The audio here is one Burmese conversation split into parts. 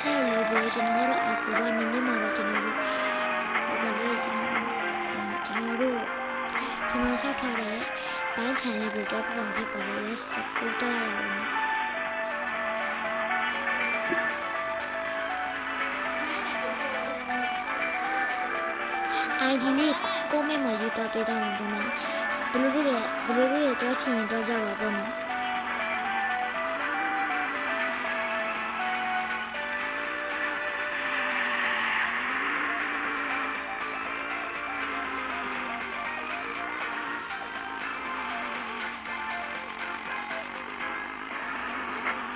Hello, boy. Jangan aku kan ini malah jangan boleh jangan saya thare banyak channel juga pakai pada seputar yang ID ni komen maju tapi dah mana belum tu channel tu jawab mana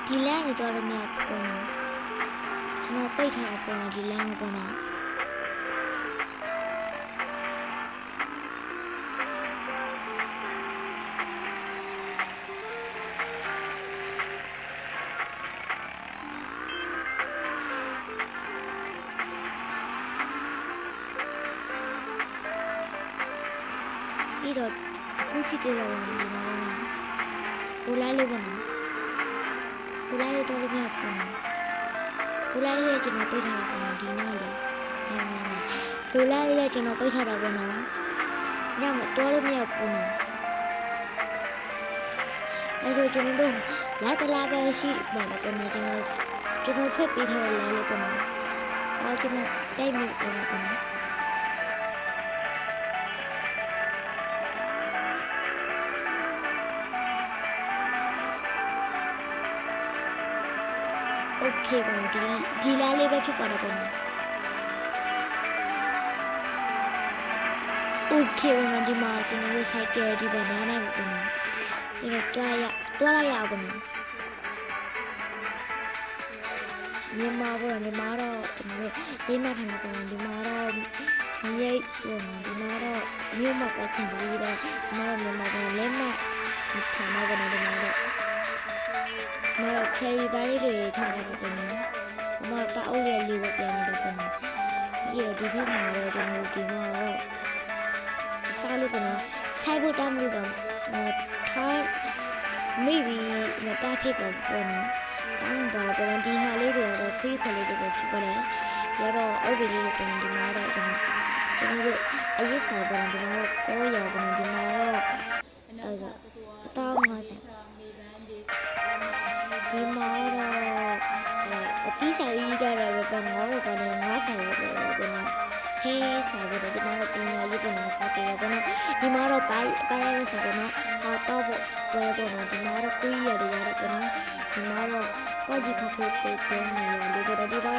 ဒီလမ်းနေတော့လည်းပေါ့နော်ကျွန်တော်ပိတ်ထားတာပေါ့နော်ဒီလမ်းပေါ့နော်ပြီးတော့ခုစီတေတော့ဒီမှာကိုလာလေးပေါ့နော်ကိုလာလေးတော့လည်းပေါ့နော်ကိုလာလေးကျွန်တော်ပိတ်ထားတာပေါ့နော်ဒီနောက်လေးကိုလာလေးကျွန်တော်ပိတ်ထားတာပေါ့နော်ညမတော့လည်းပေါ့နော်အဲ့ဒါကျွန်တော်လာတလာပဲရှိပါတော့ပေါ့နော်ကျွန်တော်ဖက်ပြီးထားတယ်လေပေါ့နော်အော်ကျွန်တော်တိုက်မိတယ်ပေါ့နော်โอเคပါဒီလားလေးပဲဖြစ်ပါတော့ပေါ့နော်โอเคပါဒီမှာကျွန်တော်တို့ site ဒီဘာနာနဲ့ပေါ့နော်ဒီတော့တွားလိုက်ရအောင်ပေါ့နော်မြန်မာပေါ့နော်မြန်မာတော့ကျွန်တော်တို့လေးမှတ်ထားမှာပေါ့နော်ဒီမှာတော့မြိတ်ပေါ့နော်ဒီမှာတော့မြို့မှာကချင်ပြီးတော့ဒီမှာတော့မြန်မာပေါ့လေးမှတ်ထားမှာပေါ့နော်ဒီမှာတော့ချယ်ရီပိုင်းလေးတွေထားတယ်ပေါ့နော်။အမတအုပ်ရဲ့လေးပဲပြန်နေတယ်ပေါ့နော်။ပြီးတော့ဒီဘက်မှာတော့ကျွန်တော်ဒီမှာတော့စားလို့ပေါ့နော်။ဆိုင်ဖို့တမ်းလို့တော့ထား maybe မတားဖြစ်ပေါ့နော်။တောင်းပါတော့ပေါ့နော်ဒီဟာလေးတွေတော့ခွေးခွေးလေးတွေပဲဖြစ်ပါတယ်။ရတော့အုပ်လေးတွေပေါ့နော်ဒီမှာတော့ကျွန်တော်တို့အရေးစားပေါ့နော်ဒီမှာတော့ကိုးရောပေါ့နော်ဒီမှာတော့တောင်းမှာဆိုင်ဒီမှာတော့အတီးဆိုင်ကြီးကြတယ်ပဲပေါ့နော်ဘာလို့ငါးဆိုင်ပဲပေါ့နော်ဟေးဆိုင်ပဲဒီမှာတော့ပညာရေးပေါ့နော်စတဲ့ပေါ့နော်ဒီမှာတော့ပိုင်းရတဲ့ဆိုင်ပေါ့နော်ဟာတော့ပဲပေါ့နော်ဒီမှာတော့ကိုရီးယားတွေရတယ်ပေါ့နော်ဒီမှာတော့ကော့ကြီးခပ်ဖို့တိတ်တဲနေရတယ်ပေါ့နော်ဒီမှာ